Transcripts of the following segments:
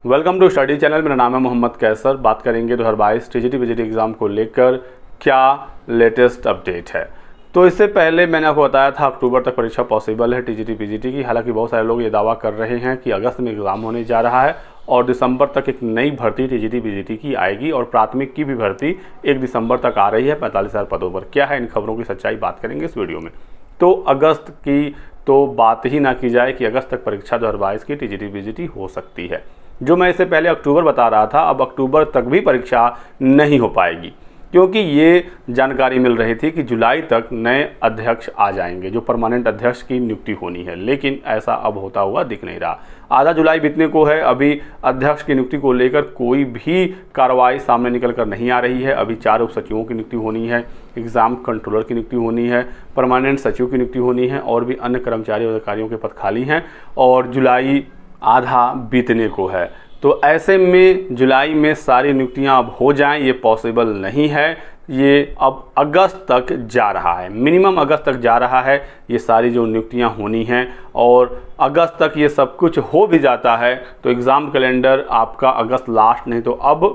Welcome to study channel. मेरा नाम है मोहम्मद कैसर। बात करेंगे 2022 टीजीटी पीजीटी एग्ज़ाम को लेकर क्या लेटेस्ट अपडेट है। तो इससे पहले मैंने आपको बताया था अक्टूबर तक परीक्षा पॉसिबल है टीजीटी पीजीटी की। हालांकि बहुत सारे लोग ये दावा कर रहे हैं कि अगस्त में एग्ज़ाम होने जा रहा है और दिसंबर तक एक नई भर्ती टीजीटी पीजीटी की आएगी और प्राथमिक की भी भर्ती 1 दिसंबर तक आ रही है 45,000 पदों पर। क्या है इन खबरों की सच्चाई, बात करेंगे इस वीडियो में। तो अगस्त की तो बात ही ना की जाए कि अगस्त तक परीक्षा 2022 की टीजीटी पीजीटी हो सकती है। जो मैं इससे पहले अक्टूबर बता रहा था, अब अक्टूबर तक भी परीक्षा नहीं हो पाएगी क्योंकि ये जानकारी मिल रही थी कि जुलाई तक नए अध्यक्ष आ जाएंगे, जो परमानेंट अध्यक्ष की नियुक्ति होनी है। लेकिन ऐसा अब होता हुआ दिख नहीं रहा। आधा जुलाई बीतने को है, अभी अध्यक्ष की नियुक्ति को लेकर कोई भी कार्रवाई सामने निकल कर नहीं आ रही है। अभी 4 उप सचिवों की नियुक्ति होनी है, एग्ज़ाम कंट्रोलर की नियुक्ति होनी है, परमानेंट सचिव की नियुक्ति होनी है और भी अन्य कर्मचारी और अधिकारियों के पद खाली हैं और जुलाई आधा बीतने को है। तो ऐसे में जुलाई में सारी नियुक्तियां अब हो जाएं ये पॉसिबल नहीं है। ये अब अगस्त तक जा रहा है, मिनिमम अगस्त तक जा रहा है ये सारी जो नियुक्तियां होनी हैं। और अगस्त तक ये सब कुछ हो भी जाता है तो एग्ज़ाम कैलेंडर आपका अगस्त लास्ट नहीं तो अब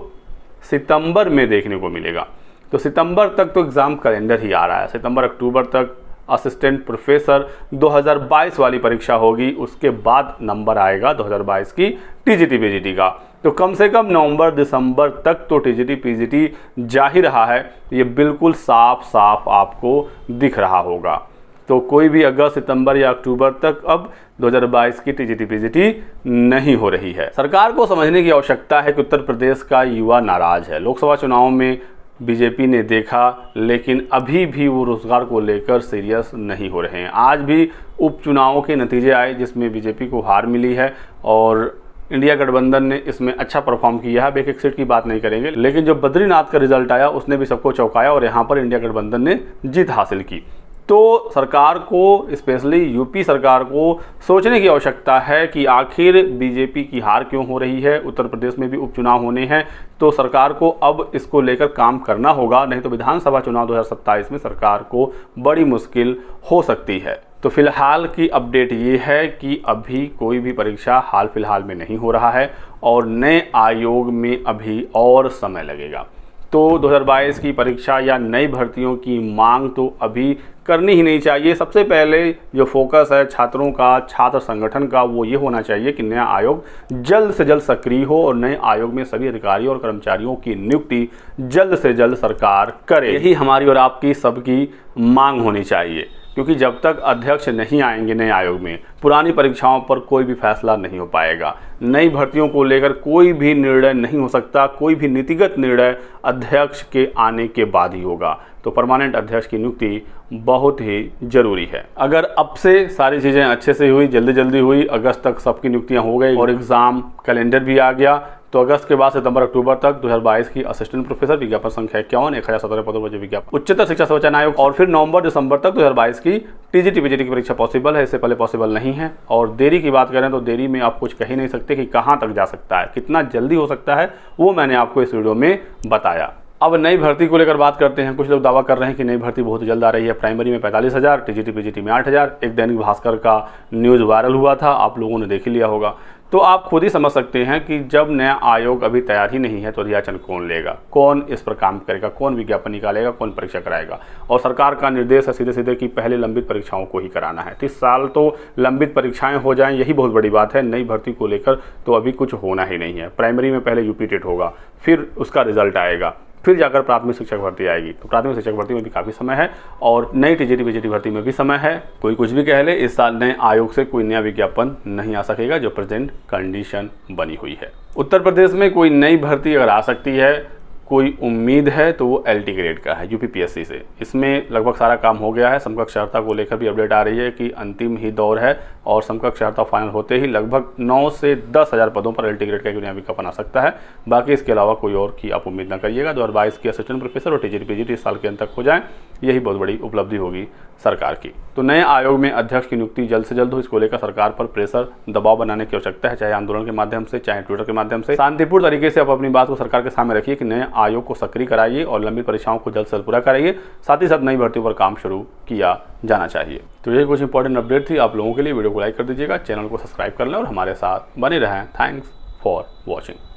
सितंबर में देखने को मिलेगा। तो सितंबर तक तो एग्ज़ाम कैलेंडर ही आ रहा है। सितंबर अक्टूबर तक असिस्टेंट प्रोफेसर 2022 वाली परीक्षा होगी, उसके बाद नंबर आएगा 2022 की टीजीटी पीजीटी का। तो कम से कम नवंबर दिसंबर तक तो टीजीटी पीजीटी जा ही रहा है, ये बिल्कुल साफ साफ आपको दिख रहा होगा। तो कोई भी अगस्त सितंबर या अक्टूबर तक अब 2022 की टीजीटी पीजीटी नहीं हो रही है। सरकार को समझने की आवश्यकता है कि उत्तर प्रदेश का युवा नाराज है। लोकसभा चुनाव में बीजेपी ने देखा, लेकिन अभी भी वो रोजगार को लेकर सीरियस नहीं हो रहे हैं। आज भी उपचुनावों के नतीजे आए जिसमें बीजेपी को हार मिली है और इंडिया गठबंधन ने इसमें अच्छा परफॉर्म किया है। एक सीट की बात नहीं करेंगे, लेकिन जो बद्रीनाथ का रिजल्ट आया उसने भी सबको चौंकाया और यहाँ पर इंडिया गठबंधन ने जीत हासिल की। तो सरकार को, स्पेशली यूपी सरकार को सोचने की आवश्यकता है कि आखिर बीजेपी की हार क्यों हो रही है। उत्तर प्रदेश में भी उपचुनाव होने हैं तो सरकार को अब इसको लेकर काम करना होगा, नहीं तो विधानसभा चुनाव 2027 में सरकार को बड़ी मुश्किल हो सकती है। तो फिलहाल की अपडेट ये है कि अभी कोई भी परीक्षा हाल फिलहाल में नहीं हो रहा है और नए आयोग में अभी और समय लगेगा। तो 2022 की परीक्षा या नई भर्तियों की मांग तो अभी करनी ही नहीं चाहिए। सबसे पहले जो फोकस है छात्रों का, छात्र संगठन का, वो ये होना चाहिए कि नया आयोग जल्द से जल्द सक्रिय हो और नए आयोग में सभी अधिकारियों और कर्मचारियों की नियुक्ति जल्द से जल्द सरकार करे। यही हमारी और आपकी सबकी मांग होनी चाहिए, क्योंकि जब तक अध्यक्ष नहीं आएंगे नए आयोग में, पुरानी परीक्षाओं पर कोई भी फैसला नहीं हो पाएगा। नई भर्तियों को लेकर कोई भी निर्णय नहीं हो सकता, कोई भी नीतिगत निर्णय अध्यक्ष के आने के बाद ही होगा। तो परमानेंट अध्यक्ष की नियुक्ति बहुत ही जरूरी है। अगर अब से सारी चीज़ें अच्छे से हुई, जल्दी जल्दी हुई, अगस्त तक सबकी नियुक्तियां हो गई और एग्ज़ाम कैलेंडर भी आ गया, तो अगस्त के बाद सितंबर अक्टूबर तक 2022 की असिस्टेंट प्रोफेसर विज्ञापन संख्या 51 1017 पदों पर विज्ञापन उच्चतर शिक्षा संवर्धन आयोग और फिर नवंबर दिसंबर तक 2022 की टीजीटी पीजीटी की परीक्षा पॉसिबल है। इससे पहले पॉसिबल नहीं है। और देरी की बात करें तो देरी में आप कुछ कह ही नहीं सकते कि कहाँ तक जा सकता है, कितना जल्दी हो सकता है, वो मैंने आपको इस वीडियो में बताया। अब नई भर्ती को लेकर बात करते हैं। कुछ लोग दावा कर रहे हैं कि नई भर्ती बहुत जल्द आ रही है। प्राइमरी में 45,000, टीजीटी पीजीटी में 8,000। एक दैनिक भास्कर का न्यूज़ वायरल हुआ था, आप लोगों ने देख ही लिया होगा। तो आप खुद ही समझ सकते हैं कि जब नया आयोग अभी तैयार ही नहीं है तो अध्याचन कौन लेगा, कौन इस पर काम करेगा, कौन विज्ञापन निकालेगा, कौन परीक्षा कराएगा। और सरकार का निर्देश है सीधे सीधे कि पहले लंबित परीक्षाओं को ही कराना है। 30 साल तो लंबित परीक्षाएं हो जाएं, यही बहुत बड़ी बात है। नई भर्ती को लेकर तो अभी कुछ होना ही नहीं है। प्राइमरी में पहले यूपी टेट होगा, फिर उसका रिजल्ट आएगा, फिर जाकर प्राथमिक शिक्षक भर्ती आएगी। तो प्राथमिक शिक्षक भर्ती में भी काफ़ी समय है और नई टीजीटी पीजीटी भर्ती में भी समय है। कोई कुछ भी कह ले, इस साल नए आयोग से कोई नया विज्ञापन नहीं आ सकेगा जो प्रेजेंट कंडीशन बनी हुई है। उत्तर प्रदेश में कोई नई भर्ती अगर आ सकती है, कोई उम्मीद है तो वो एलटी ग्रेड का है यूपीपीएससी से। इसमें लगभग सारा काम हो गया है। समकक्ष अर्हता को लेकर भी अपडेट आ रही है कि अंतिम ही दौर है और समकक्ष अर्हता फाइनल होते ही लगभग 9 से 10,000 पदों पर एलटी ग्रेड का नया विज्ञापन आ सकता है। बाकी इसके अलावा कोई और की आप उम्मीद ना करिएगा। 2022 की असिस्टेंट प्रोफेसर और टीजीटी पीजीटी इस साल के अंत तक हो जाए, यही बहुत बड़ी उपलब्धि होगी सरकार की। तो नए आयोग में अध्यक्ष की नियुक्ति जल्द से जल्द हो, इसको लेकर सरकार पर प्रेशर, दबाव बनाने की आवश्यकता है, चाहे आंदोलन के माध्यम से, चाहे ट्विटर के माध्यम से। शांतिपूर्ण तरीके से आप अपनी बात को सरकार के सामने रखिए कि नए आयोग को सक्रिय कराइए और लंबी परीक्षाओं को जल्द से जल्द पूरा कराइए। साथ ही साथ नई भर्तियों पर काम शुरू किया जाना चाहिए। तो ये कुछ इंपॉर्टेंट अपडेट थी आप लोगों के लिए। वीडियो को लाइक कर दीजिएगा, चैनल को सब्सक्राइब कर लें और हमारे साथ बने रहें। Thanks for watching.